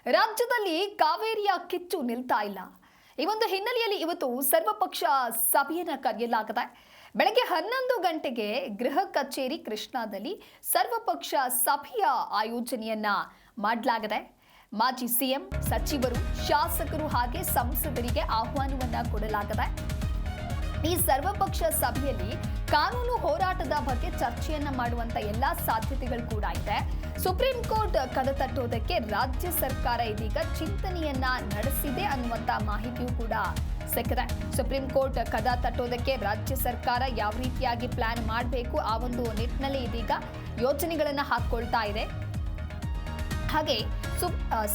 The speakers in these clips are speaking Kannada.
ರಾಜ್ಯದಲ್ಲಿ ಕಾವೇರಿಯ ಕಿಚ್ಚು ನಿಲ್ತಾ ಇಲ್ಲ. ಈ ಒಂದು ಹಿನ್ನೆಲೆಯಲ್ಲಿ ಇವತ್ತು ಸರ್ವಪಕ್ಷ ಸಭೆಯನ್ನು ಕರೆಯಲಾಗಿದೆ. ಬೆಳಗ್ಗೆ 11 ಗಂಟೆಗೆ ಗೃಹ ಕಚೇರಿ ಕೃಷ್ಣಾದಲ್ಲಿ ಸರ್ವಪಕ್ಷ ಸಭೆಯ ಆಯೋಜನೆಯನ್ನ ಮಾಡಲಾಗಿದೆ. ಮಾಜಿ ಸಿಎಂ, ಸಚಿವರು, ಶಾಸಕರು ಹಾಗೆ ಸಂಸದರಿಗೆ ಆಹ್ವಾನವನ್ನ ಕೊಡಲಾಗಿದೆ. ಈ ಸರ್ವಪಕ್ಷ ಸಭೆಯಲ್ಲಿ ಕಾನೂನು ಹೋರಾಟದ ಬಗ್ಗೆ ಚರ್ಚೆಯನ್ನ ಮಾಡುವಂತ ಎಲ್ಲಾ ಸಾಧ್ಯತೆಗಳು ಕೂಡ ಇದೆ. ಸುಪ್ರೀಂ ಕೋರ್ಟ್ ಕದ ತಟ್ಟೋದಕ್ಕೆ ರಾಜ್ಯ ಸರ್ಕಾರ ಇದೀಗ ಚಿಂತನೆಯನ್ನ ನಡೆಸಿದೆ ಅನ್ನುವಂತ ಮಾಹಿತಿಯೂ ಕೂಡ ಸಿಕ್ಕಿದೆ. ಸುಪ್ರೀಂ ಕೋರ್ಟ್ ಕದ ತಟ್ಟೋದಕ್ಕೆ ರಾಜ್ಯ ಸರ್ಕಾರ ಯಾವ ರೀತಿಯಾಗಿ ಪ್ಲಾನ್ ಮಾಡಬೇಕು ಆ ಒಂದು ನಿಟ್ಟಿನಲ್ಲಿ ಇದೀಗ ಯೋಜನೆಗಳನ್ನ ಹಾಕೊಳ್ತಾ ಇದೆ. ಹಾಗೆ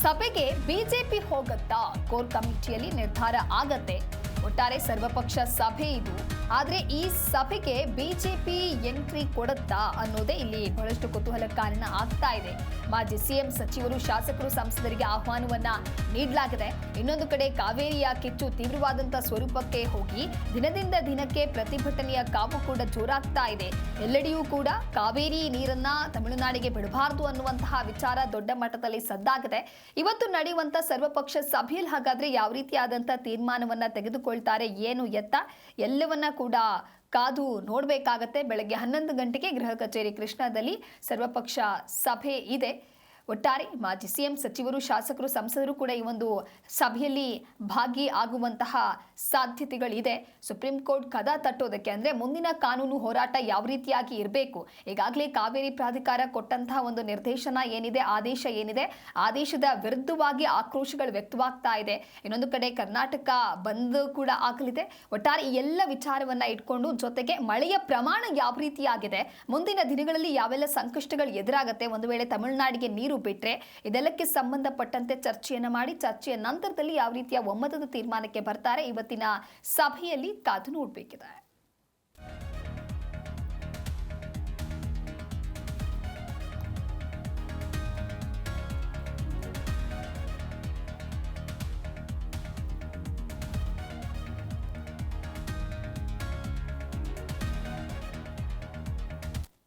ಸಭೆಗೆ ಬಿಜೆಪಿ ಹೋಗತ್ತಾ? ಕೋರ್ ಕಮಿಟಿಯಲ್ಲಿ ನಿರ್ಧಾರ ಆಗತ್ತೆ. ಒಟ್ಟಾರೆ ಸರ್ವಪಕ್ಷ ಸಭೆ ಇದು. ಆದ್ರೆ ಈ ಸಭೆಗೆ ಬಿಜೆಪಿ ಎಂಟ್ರಿ ಕೊಡುತ್ತಾ ಅನ್ನೋದೇ ಇಲ್ಲಿ ಬಹಳಷ್ಟು ಕುತೂಹಲ ಕಾರಣ ಆಗ್ತಾ ಇದೆ. ಮಾಜಿ ಸಿಎಂ, ಸಚಿವರು, ಶಾಸಕರು, ಸಂಸದರಿಗೆ ಆಹ್ವಾನವನ್ನ ನೀಡಲಾಗಿದೆ. ಇನ್ನೊಂದು ಕಡೆ ಕಾವೇರಿಯ ಕಿಚ್ಚು ತೀವ್ರವಾದಂತಹ ಸ್ವರೂಪಕ್ಕೆ ಹೋಗಿ ದಿನದಿಂದ ದಿನಕ್ಕೆ ಪ್ರತಿಭಟನೆಯ ಕಾವು ಕೂಡ ಜೋರಾಗ್ತಾ ಇದೆ. ಎಲ್ಲೆಡೆಯೂ ಕೂಡ ಕಾವೇರಿ ನೀರನ್ನ ತಮಿಳುನಾಡಿಗೆ ಬಿಡಬಾರದು ಅನ್ನುವಂತಹ ವಿಚಾರ ದೊಡ್ಡ ಮಟ್ಟದಲ್ಲಿ ಸದ್ದಾಗಿದೆ. ಇವತ್ತು ನಡೆಯುವಂತ ಸರ್ವಪಕ್ಷ ಸಭೆಯಲ್ಲಿ ಹಾಗಾದ್ರೆ ಯಾವ ರೀತಿಯಾದಂತಹ ತೀರ್ಮಾನವನ್ನ ತೆಗೆದುಕೊಳ್ತಾರೆ, ಏನು ಎತ್ತ ಎಲ್ಲವನ್ನ ಕೂಡ ಕಾದು ನೋಡಬೇಕಾಗತ್ತೆ. ಬೆಳಗ್ಗೆ 11 ಗಂಟೆಗೆ ಗೃಹ ಕಚೇರಿ ಕೃಷ್ಣಾದಲ್ಲಿ ಸರ್ವಪಕ್ಷ ಸಭೆ ಇದೆ. ಒಟ್ಟಾರೆ ಮಾಜಿ ಸಿಎಂ, ಸಚಿವರು, ಶಾಸಕರು, ಸಂಸದರು ಕೂಡ ಈ ಒಂದು ಸಭೆಯಲ್ಲಿ ಭಾಗಿಯಾಗುವಂತಹ ಸಾಧ್ಯತೆಗಳಿದೆ. ಸುಪ್ರೀಂ ಕೋರ್ಟ್ ಕದ ತಟ್ಟೋದಕ್ಕೆ ಅಂದ್ರೆ ಮುಂದಿನ ಕಾನೂನು ಹೋರಾಟ ಯಾವ ರೀತಿಯಾಗಿ ಇರಬೇಕು, ಈಗಾಗಲೇ ಕಾವೇರಿ ಪ್ರಾಧಿಕಾರ ಕೊಟ್ಟಂತಹ ಒಂದು ನಿರ್ದೇಶನ ಏನಿದೆ, ಆದೇಶ ಏನಿದೆ, ಆದೇಶದ ವಿರುದ್ಧವಾಗಿ ಆಕ್ರೋಶಗಳು ವ್ಯಕ್ತವಾಗ್ತಾ ಇದೆ. ಇನ್ನೊಂದು ಕಡೆ ಕರ್ನಾಟಕ ಬಂದ್ ಕೂಡ ಆಗಲಿದೆ. ಒಟ್ಟಾರೆ ಈ ಎಲ್ಲ ವಿಚಾರವನ್ನ ಇಟ್ಕೊಂಡು, ಜೊತೆಗೆ ಮಳೆಯ ಪ್ರಮಾಣ ಯಾವ ರೀತಿಯಾಗಿದೆ, ಮುಂದಿನ ದಿನಗಳಲ್ಲಿ ಯಾವೆಲ್ಲ ಸಂಕಷ್ಟಗಳು ಎದುರಾಗುತ್ತೆ ಒಂದು ವೇಳೆ ತಮಿಳುನಾಡಿಗೆ ನೀರು ಬಿಟ್ರೆ, ಇದೆಲ್ಲಕ್ಕೆ ಸಂಬಂಧಪಟ್ಟಂತೆ ಚರ್ಚೆಯನ್ನ ಮಾಡಿ ಚರ್ಚೆಯ ನಂತರದಲ್ಲಿ ಯಾವ ರೀತಿಯ ಒಮ್ಮತದ ತೀರ್ಮಾನಕ್ಕೆ ಬರ್ತಾರೆ ಇವತ್ತಿನ ಸಭೆಯಲ್ಲಿ ಕಾದು ನೋಡಬೇಕಿದೆ.